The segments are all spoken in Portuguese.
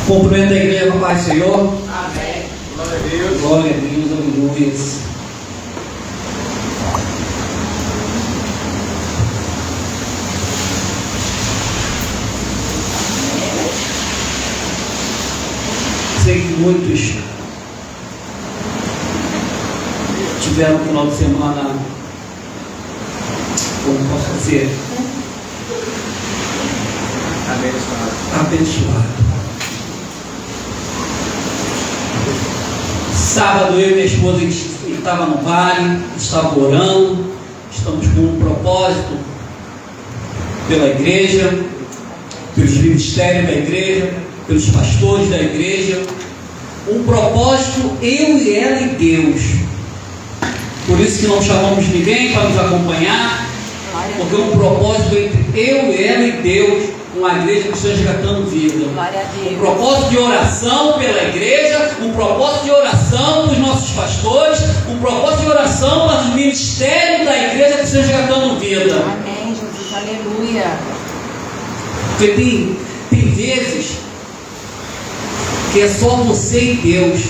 Cumprimento a igreja com a paz do Senhor. Amém. Glória a Deus. Glória a Deus, aleluia. Sei que muitos tiveram um final de semana, como posso dizer, abençoado. Sábado eu e minha esposa estava no vale, estava orando, estamos com um propósito pela igreja, pelos ministérios da igreja, pelos pastores da igreja, um propósito eu e ela e Deus. Por isso que não chamamos ninguém para nos acompanhar, porque é um propósito entre eu e ela e Deus, com a igreja que está resgatando vida. Um propósito de oração pela igreja, um propósito de oração para os nossos pastores, um propósito de oração para os ministérios da igreja que está resgatando vida. Amém, Jesus, aleluia. Porque tem vezes que é só você e Deus.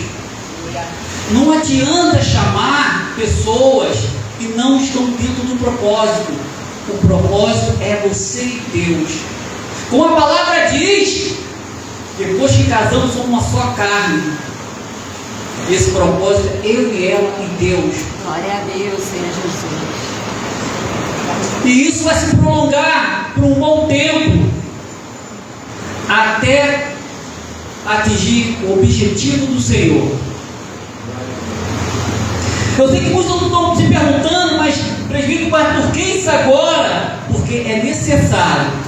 Não adianta chamar pessoas que não estão dentro do propósito. O propósito é você e Deus. Como a palavra diz, depois que casamos somos uma só carne. Esse propósito é eu e ela e Deus. Glória a Deus, Senhor Jesus. E isso vai se prolongar por um bom tempo, até atingir o objetivo do Senhor. Eu sei que muitos estão se perguntando, mas presbítero, por que isso agora? Porque é necessário.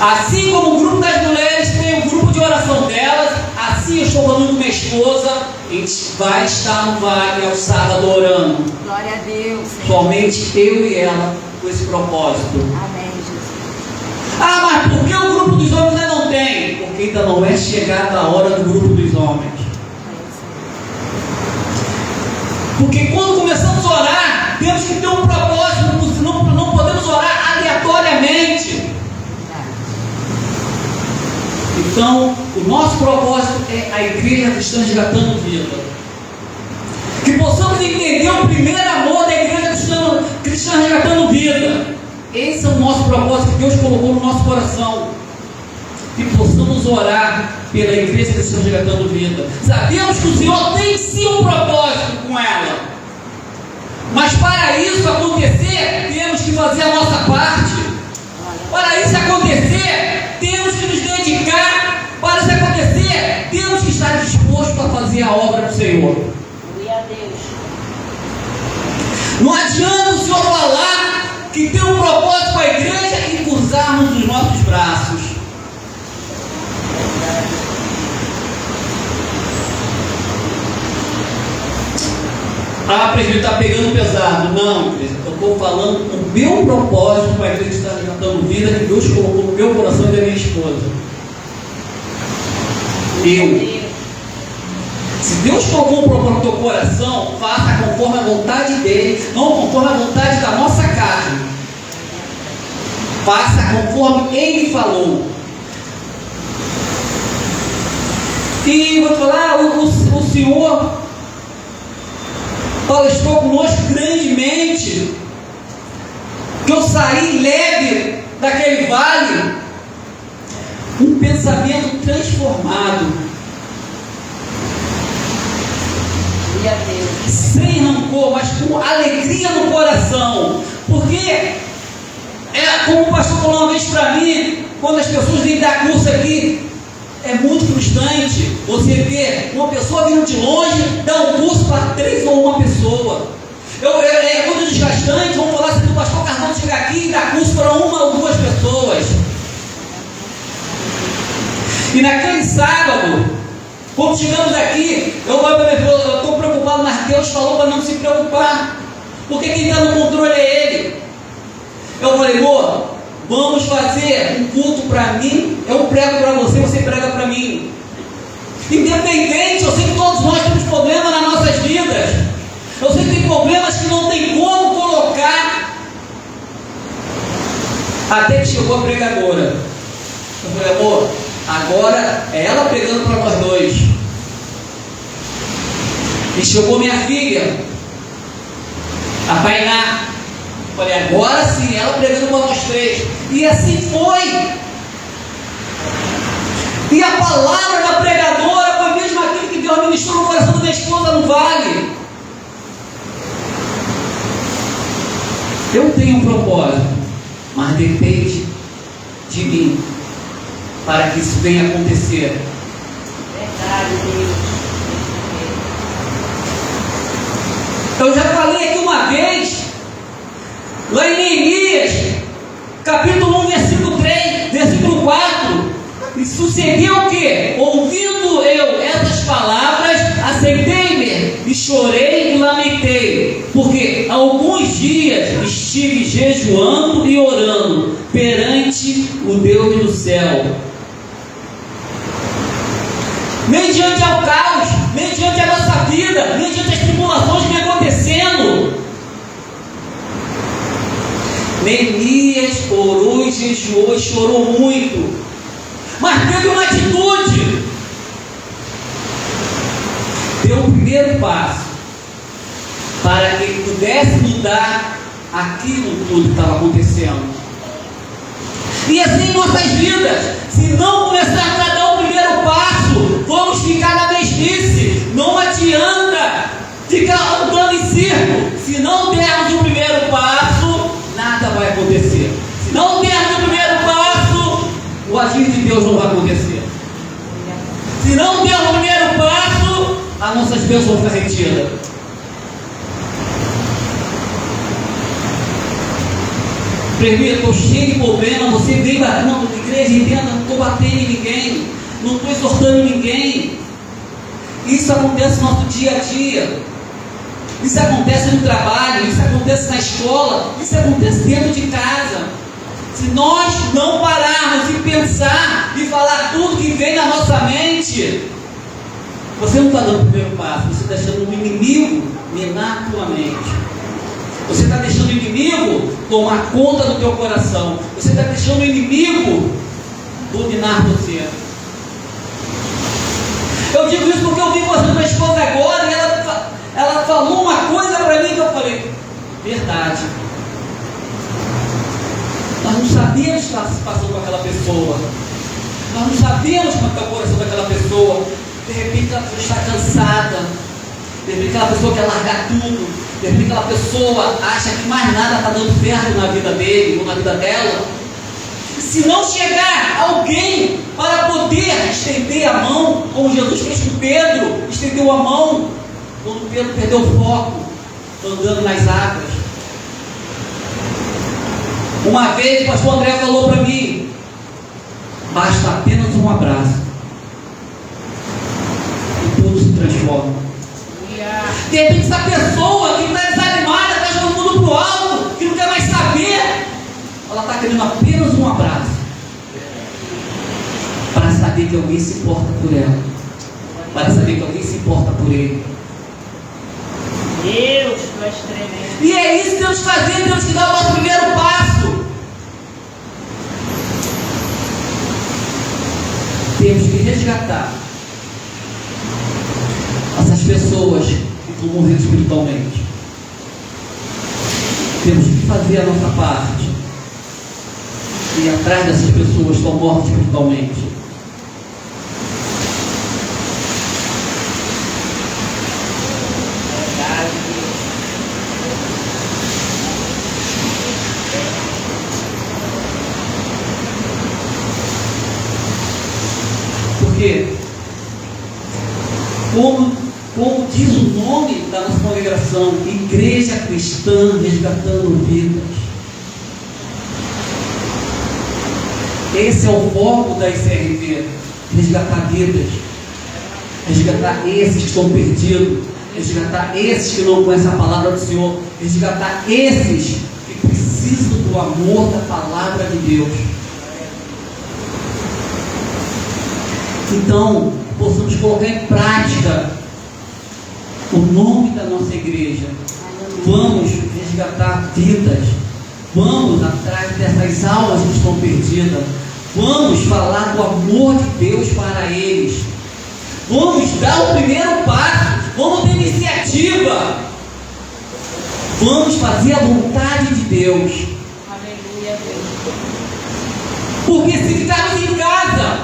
Assim como o grupo das mulheres tem o grupo de oração delas, assim eu estou falando com minha esposa, a gente vai estar no vale ao sábado orando. Glória a Deus, Senhor. Somente eu e ela com esse propósito. Amém, Jesus. Ah, mas por que o grupo dos homens ainda não tem? Porque ainda não é chegada a hora do grupo dos homens. Porque quando começamos a orar, temos que ter um propósito, senão não podemos orar aleatoriamente. Então, o nosso propósito é a igreja cristã resgatando vida. Que possamos entender o primeiro amor da igreja cristã resgatando vida. Esse é o nosso propósito que Deus colocou no nosso coração. Que possamos orar pela igreja cristã resgatando vida. Sabemos que o Senhor tem sim um propósito com ela. Mas para isso acontecer, temos que fazer a nossa parte. Para isso acontecer, temos que nos dedicar. Para isso acontecer, temos que estar dispostos a fazer a obra do Senhor. Glória a Deus. Não adianta o Senhor falar que tem um propósito para a igreja e cruzarmos os nossos braços. Ah, presbítero, está pegando pesado. Não, presbítero, eu estou falando o meu propósito para a igreja que está resgatando vida, que Deus colocou no meu coração e da minha esposa. Se Deus colocou um propósito no teu coração, faça conforme a vontade dele, não conforme a vontade da nossa carne. Faça conforme ele falou. E vou te falar, o Senhor palestrou conosco grandemente, que eu saí leve daquele vale, um pensamento transformado, Glória a Deus. sem rancor, mas com alegria no coração, porque como o pastor falou uma vez para mim, quando as pessoas vêm dar curso aqui, é muito frustrante você ver uma pessoa vindo de longe dar um curso para 3 ou 1 pessoa. É muito desgastante. Vamos falar se o pastor Carlão chegar aqui e dar curso para 1 ou 2 pessoas. E naquele sábado, quando chegamos aqui, eu estou preocupado, mas Deus falou para não se preocupar, porque quem está no controle é Ele. Eu falei, amor, vamos fazer um culto para mim, eu prego para você, você prega para mim. Independente, eu sei que todos nós temos problemas nas nossas vidas. Eu sei que tem problemas que não tem como colocar. Até que chegou a pregadora. Eu falei, amor, Agora é ela pregando para nós dois. E chegou minha filha, a Painá. Falei, agora sim, ela pregando para nós três. E assim foi. E a palavra da pregadora foi mesmo aquilo que Deus ministrou no coração da minha esposa no vale. Eu tenho um propósito, mas depende de mim para que isso venha acontecer. Verdade, Deus. Eu já falei aqui uma vez, lá em Neemias, capítulo 1, versículo 3, versículo 4, e sucedeu o que? Ouvindo eu essas palavras, aceitei-me, e chorei e lamentei, porque alguns dias estive jejuando e orando perante o Deus do céu. Mediante ao caos, mediante a nossa vida, mediante as tribulações que vem acontecendo, Neemias orou e jejuou e chorou muito, mas teve uma atitude, deu o primeiro passo para que ele pudesse mudar aquilo tudo que estava acontecendo. E assim em nossas vidas, se não começarmos a dar o primeiro passo, vamos ficar na mesmice. Não adianta ficar andando em círculo. Se não dermos o primeiro passo, nada vai acontecer. Se não dermos o primeiro passo, o agir de Deus não vai acontecer. Se não dermos o primeiro passo, as nossas bênçãos vão ficar retidas. Presbítero, estou cheio de problema, você vem batendo na igreja, entenda, não estou batendo em ninguém, não estou exortando ninguém. Isso acontece no nosso dia a dia, isso acontece no trabalho, isso acontece na escola, isso acontece dentro de casa. Se nós não pararmos e pensar e falar tudo que vem na nossa mente, você não está dando o primeiro passo, você está deixando o inimigo minar a tua mente. Você está deixando o inimigo tomar conta do teu coração. Você está deixando o inimigo dominar você. Eu digo isso porque eu vi com a minha esposa agora e ela falou uma coisa para mim que eu falei, verdade. Nós não sabíamos o que estava se passando com aquela pessoa. Nós não sabíamos como está o coração daquela pessoa. De repente ela está cansada. De repente aquela pessoa quer largar tudo. De repente aquela pessoa acha que mais nada está dando certo na vida dele ou na vida dela. Se não chegar alguém para poder estender a mão, como Jesus fez com Pedro, estendeu a mão, quando Pedro perdeu o foco, andando nas águas. Uma vez o pastor André falou para mim, basta apenas um abraço e tudo se transforma. De repente essa pessoa que está desanimada, está jogando tudo para o alto, que não quer mais saber, ela está querendo apenas um abraço, para saber que alguém se importa por ela, para saber que alguém se importa por ele. Deus, tu és tremendo. E é isso que temos que fazer, temos que dar o nosso primeiro passo. Temos que resgatar essas pessoas que estão morrendo espiritualmente. Temos que fazer a nossa parte e ir atrás dessas pessoas que estão mortas espiritualmente. Porque como diz o nome da nossa congregação, Igreja Cristã Resgatando Vidas. Esse é o foco da ICRV, resgatar vidas, resgatar esses que estão perdidos, resgatar esses que não conhecem a palavra do Senhor, resgatar esses que precisam do amor da palavra de Deus. Então, possamos colocar em prática o nome da nossa igreja. Vamos resgatar vidas. Vamos atrás dessas almas que estão perdidas. Vamos falar do amor de eles. Vamos dar o primeiro passo, vamos ter iniciativa, vamos fazer a vontade de Deus. Aleluia, Deus. Porque se ficarmos em casa,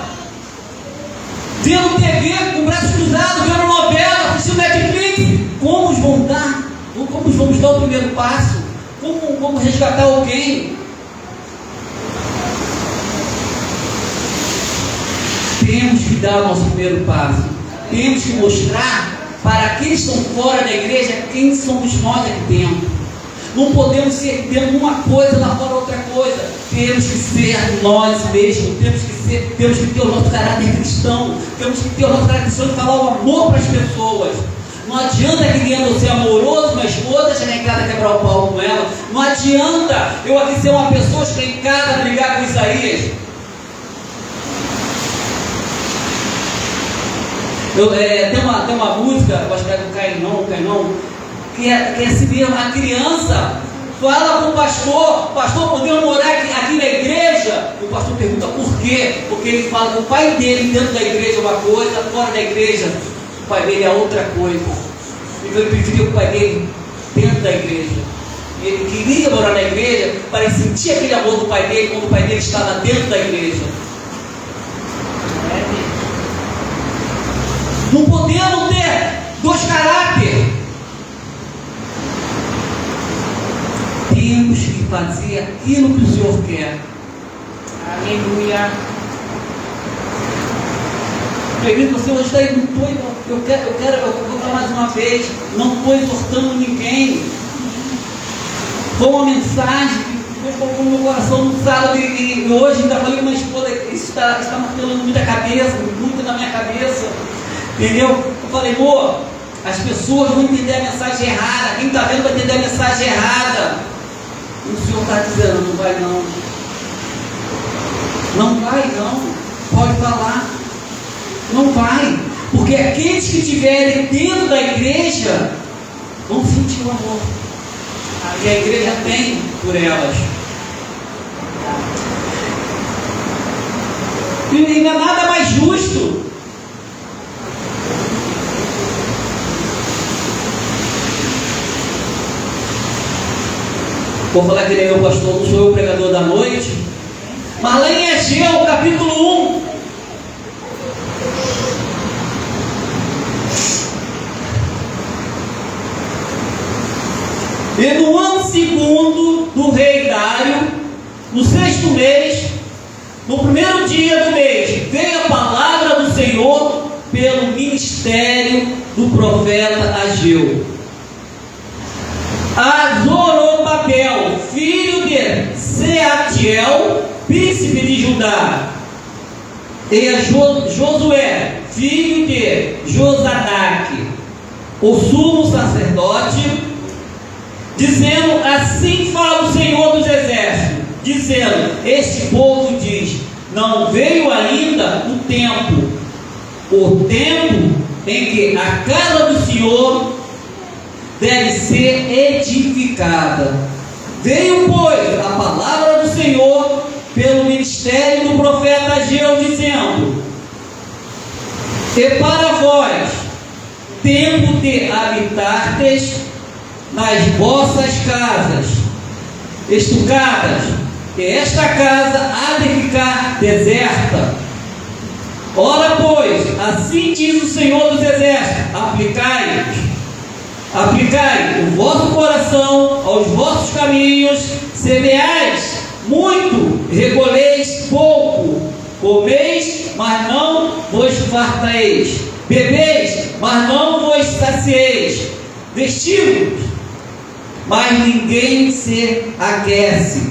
vendo TV, com braços cruzados, vendo novela, assistindo Netflix, como vamos dar o primeiro passo? Como vamos resgatar alguém? Temos que dar o nosso primeiro passo. Temos que mostrar para aqueles que estão fora da igreja quem somos nós aqui dentro. Não podemos ser dentro uma coisa, lá fora outra coisa. Temos que ser nós mesmos. Temos que ter o nosso caráter cristão. Temos que ter o nosso caráter cristão e falar o amor para as pessoas. Não adianta querendo ser amoroso, minha esposa chegar em casa quebrar o pau com ela. Não adianta eu aqui ser uma pessoa chegar em casa brigar com Isaías. Tem uma música, eu acho que é do Cainão, que é assim mesmo, a criança fala com o pastor, podemos morar aqui na igreja? O pastor pergunta por quê? Porque ele fala que o pai dele dentro da igreja é uma coisa, fora da igreja o pai dele é outra coisa. Então ele preferia o pai dele dentro da igreja. Ele queria morar na igreja para ele sentir aquele amor do pai dele quando o pai dele estava dentro da igreja. Não podemos ter dois caráteres. Temos que fazer aquilo que o Senhor quer. Aleluia. Acredito que o Senhor está aí, não estou, eu vou falar mais uma vez, não estou exortando ninguém. Foi uma mensagem que Deus colocou no meu coração no sábado e hoje ainda falei com minha esposa, isso está martelando muito na minha cabeça. Entendeu? Eu falei, amor, as pessoas vão entender a mensagem errada. Quem está vendo vai entender a mensagem errada. E o Senhor está dizendo, não vai não. Não vai não. Pode falar. Não vai. Porque aqueles que estiverem dentro da igreja vão sentir o amor que a igreja tem por elas. E não é nada mais justo. Vou falar que ele é meu pastor, não sou eu o pregador da noite. Mas lá em Ageu, capítulo 1. E no ano segundo do rei Dário, no 6º mês, no primeiro dia do mês, veio a palavra do Senhor pelo ministério do profeta Ageu. A Zorobabel, filho de Sealtiel, príncipe de Judá, e a Josué, filho de Josadaque, o sumo sacerdote, dizendo, assim fala o Senhor dos Exércitos, dizendo, este povo diz, não veio ainda o tempo em que a casa do Senhor deve ser edificada. Veio, pois, a palavra do Senhor pelo ministério do profeta Ageu, dizendo, e para vós, tempo de habitardes nas vossas casas estucadas, e esta casa há de ficar deserta. Ora, pois, assim diz o Senhor dos Exércitos, aplicai o vosso coração aos vossos caminhos, semeais muito, recolheis pouco, comeis, mas não vos fartareis, bebeis, mas não vos sacieis, vestimos, mas ninguém se aquece.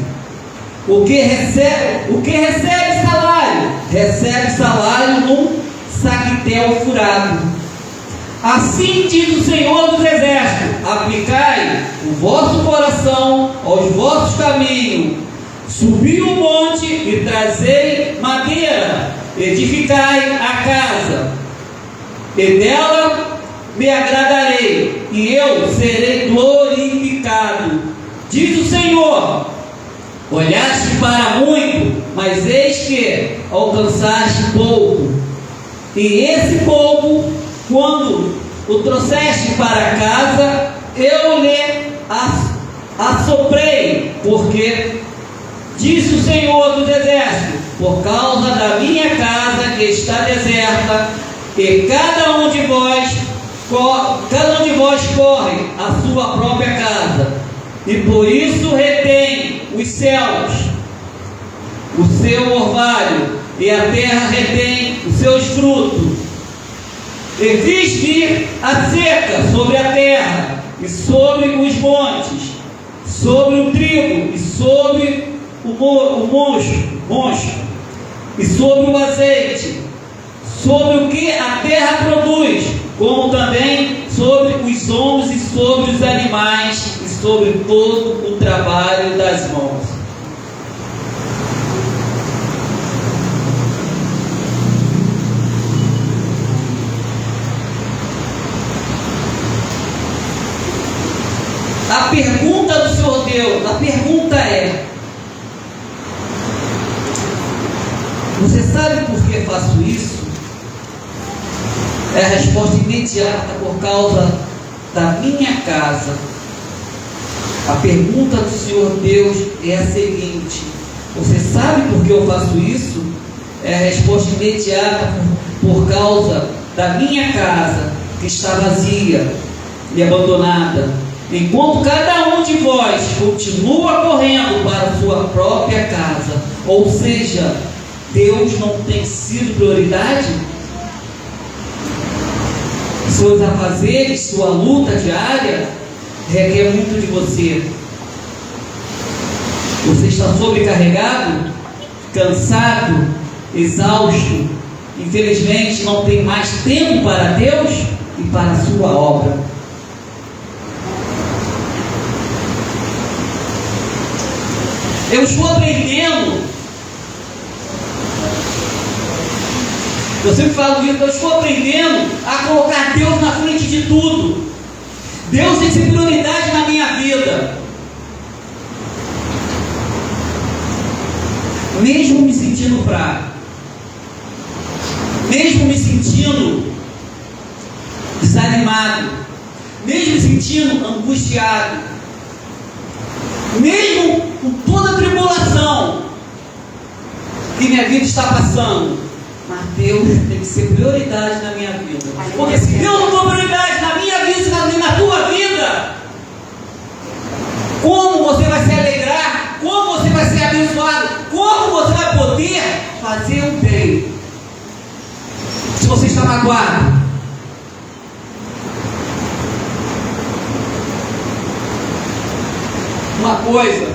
O que recebe salário? Recebe salário num saquetel furado. Assim diz o Senhor dos Exércitos, aplicai o vosso coração aos vossos caminhos, subi o monte e trazei madeira, edificai a casa, e dela me agradarei, e eu serei glorificado. Diz o Senhor, olhaste para muito, mas eis que alcançaste pouco. E esse povo, quando o trouxeste para casa, eu lhe assoprei, porque disse o Senhor dos Exércitos, por causa da minha casa que está deserta, e cada um de vós corre a sua própria casa, e por isso retém os céus o seu orvalho, e a terra retém os seus frutos, e fiz vir a seca sobre a terra, e sobre os montes, sobre o trigo, e sobre o mocho, e sobre o azeite, sobre o que a terra produz, como também sobre os homens e sobre os animais, e sobre todo o trabalho das mãos. A pergunta do Senhor Deus, a pergunta é: você sabe por que faço isso? É a resposta imediata: por causa da minha casa. A pergunta do Senhor Deus é a seguinte: você sabe por que eu faço isso? É a resposta imediata: por causa da minha casa, que está vazia e abandonada. Enquanto cada um de vós continua correndo para a sua própria casa. Ou seja, Deus não tem sido prioridade? Seus afazeres, sua luta diária requer muito de você. Você está sobrecarregado, cansado, exausto. Infelizmente não tem mais tempo para Deus e para a sua obra. Eu estou aprendendo. Eu sempre falo isso, eu estou aprendendo a colocar Deus na frente de tudo. Deus tem que ser prioridade na minha vida. Mesmo me sentindo fraco, mesmo me sentindo desanimado, mesmo me sentindo angustiado, mesmo com toda a tribulação que minha vida está passando, mas Deus tem que ser prioridade na minha vida. Porque se Deus não for prioridade na minha vida e na tua vida, como você vai se alegrar? Como você vai ser abençoado? Como você vai poder fazer o bem? Se você está magoado, uma coisa,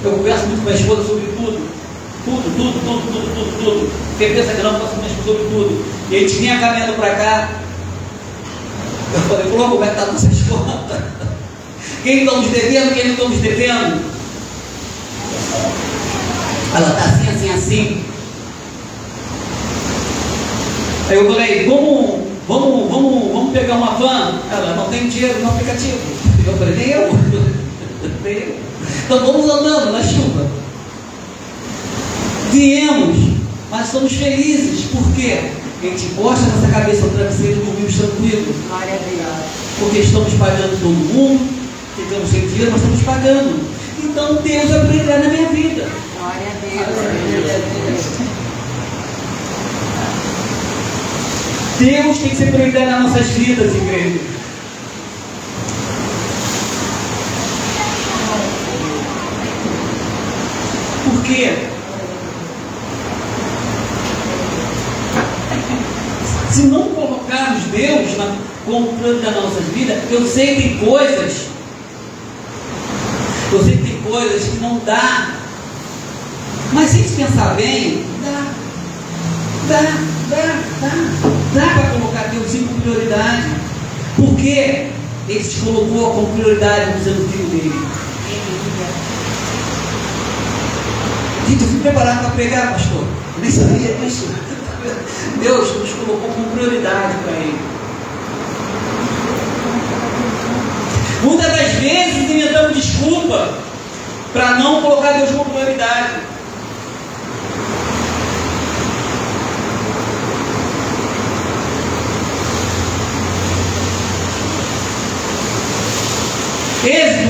eu converso muito com minha esposa sobre tudo. Tudo. Quem pensa que não, eu converso com minha esposa sobre tudo. E a gente vinha caminhando para cá. Eu falei: Flor, como é que está nossas contas? Quem estamos devendo, quem não estamos devendo? Ela está assim. Aí eu falei: vamos pegar uma van. Ela: não tem dinheiro no aplicativo. Eu falei: nem eu. Então vamos andando na chuva. Viemos, mas estamos felizes. Por quê? Porque a gente encosta a nossa cabeça no travesseiro e dormimos tranquilos. Glória a Deus. Porque estamos pagando todo mundo, ficamos sem dinheiro, mas estamos pagando. Então Deus é prioridade na minha vida. Glória a Deus. Deus tem que ser prioridade nas nossas vidas, igreja. Por quê? Se não colocarmos Deus como prioridade nas nossas vidas, eu sei que tem coisas que não dá. Mas se a gente pensar bem, dá para colocar Deus como prioridade. Porque Ele te colocou como prioridade no seu filho dele. Gente, eu fui preparado para pregar, pastor. Eu nem sabia disso. Deus nos colocou como prioridade para Ele. Muitas das vezes inventamos desculpa para não colocar Deus como prioridade.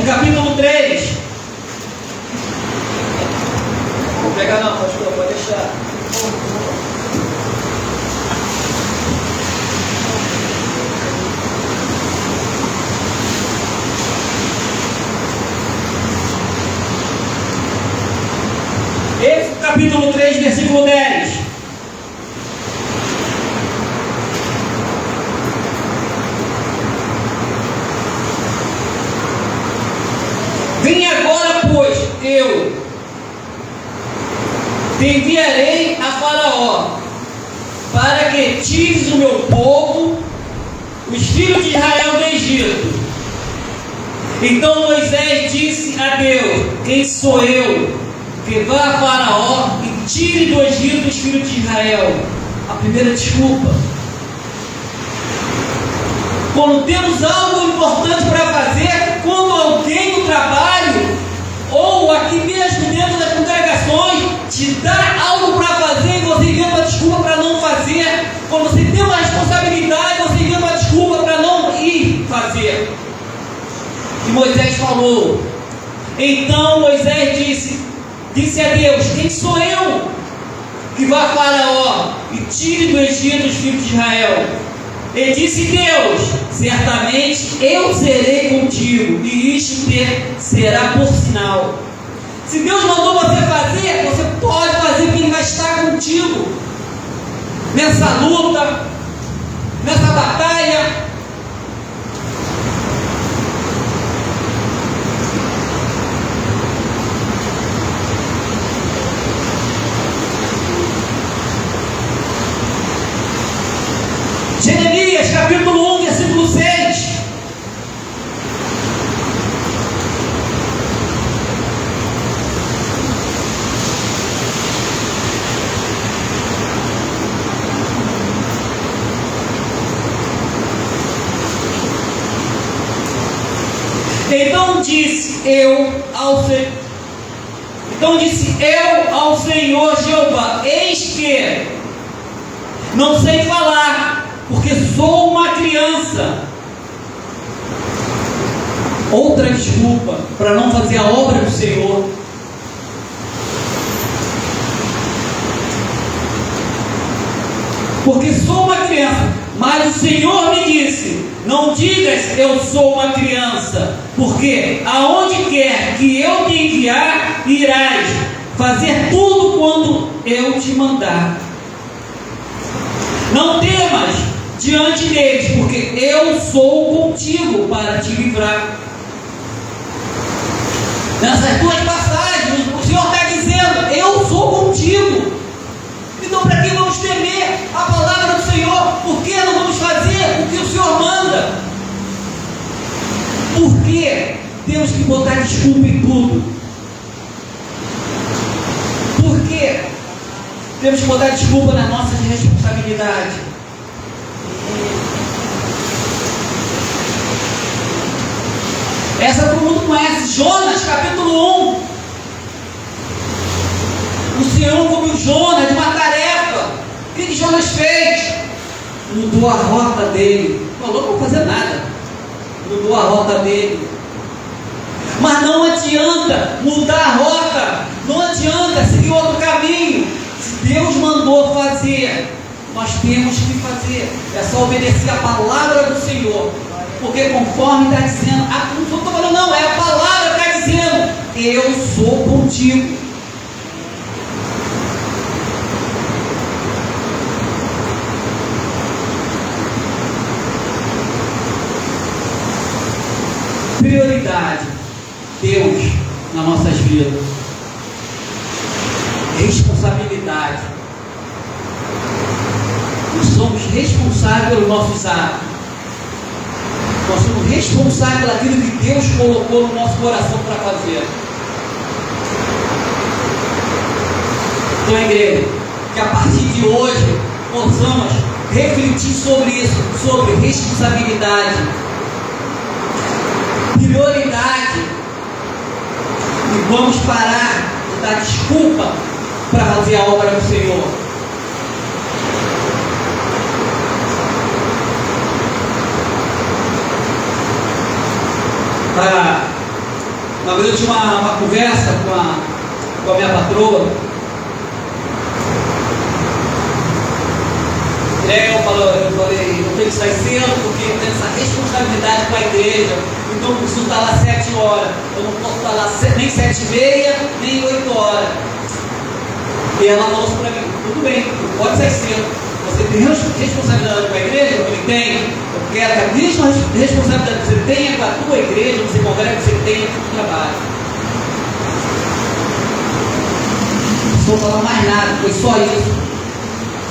capítulo 3. Não vou pegar não, pastor, pode deixar. Êxodo capítulo 3, versículo 10. Vem agora, pois, eu te enviarei a Faraó, para que tires o meu povo, os filhos de Israel, do Egito. Então Moisés disse a Deus: quem sou eu que vá a Faraó e tire do Egito os filhos de Israel? A primeira desculpa. Quando temos algo importante para fazer, quando alguém no trabalho, ou aqui mesmo dentro das congregações, te dá algo para fazer e você inventa uma desculpa para não fazer. Quando você tem uma responsabilidade, você inventa uma desculpa para não ir fazer. E Moisés falou. Então Moisés disse a Deus: quem sou eu que vá a Faraó e tire do Egito os filhos de Israel? E disse Deus: certamente eu serei contigo, e isto será por sinal. Se Deus mandou você fazer, você pode fazer, porque Ele vai estar contigo nessa luta, nessa batalha. Jeremias capítulo 1, versículo 6. Então disse eu ao Senhor Jeová: eis que não sei falar, porque sou uma criança. Outra desculpa para não fazer a obra do Senhor. Porque sou uma criança. Mas o Senhor me disse: não digas eu sou uma criança, porque aonde quer que eu te enviar, irás fazer tudo quando eu te mandar. Não temas diante deles, porque eu sou contigo para te livrar. Nessas duas passagens, o Senhor está dizendo: eu sou contigo. Então, para que vamos temer a palavra do Senhor? Por que não vamos fazer o que o Senhor manda? Por que temos que botar desculpa em tudo? Por que temos que botar desculpa nas nossas responsabilidades? Essa todo mundo conhece. Jonas, capítulo 1. O Senhor incumbiu Jonas de uma tarefa. O que Jonas fez? Mudou a rota dele. Falou: não vou fazer nada. Mudou a rota dele. Mas não adianta mudar a rota. Não adianta seguir outro caminho. Se Deus mandou fazer, nós temos que fazer. É só obedecer a palavra do Senhor. Porque conforme está dizendo, não estou falando não, é a palavra que está dizendo: eu sou contigo. Prioridade, Deus nas nossas vidas. Responsabilidade. Nós somos responsáveis pelos nossos atos. Nós somos responsáveis por aquilo que Deus colocou no nosso coração para fazer. Então, igreja, que a partir de hoje possamos refletir sobre isso, sobre responsabilidade, prioridade, e vamos parar de dar desculpa para fazer a obra do Senhor. Uma vez eu tinha uma conversa com a minha patroa. Eu falei, eu tenho que sair cedo porque eu tenho essa responsabilidade com a igreja. Então eu preciso estar lá 7 horas. Eu não posso estar lá nem 7h30, nem 8 horas. E ela falou assim para mim, tudo bem, pode sair cedo. Você tem responsabilidade com a igreja? Eu falei, tem. Eu quero que a mesma responsabilidade que você tenha com a tua igreja, você congrega, que você tenha com o trabalho. Não vou falar mais nada, foi só isso.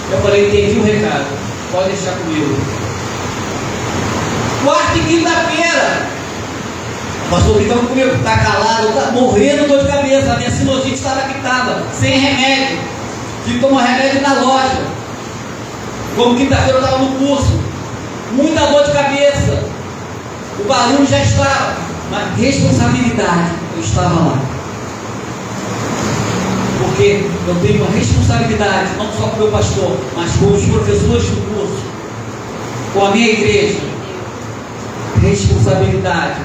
Eu falei, entendi o recado, pode deixar comigo. Quarta e quinta-feira, o pastor brincando comigo, está calado, está morrendo de dor de cabeça, a minha sinusite estava quitada, sem remédio, tive que tomar remédio na loja. Como quinta-feira eu estava no curso, muita dor de cabeça, o barulho já estava, mas responsabilidade, eu estava lá. Porque eu tenho uma responsabilidade, não só com o meu pastor, mas com os professores do curso, com a minha igreja. Responsabilidade.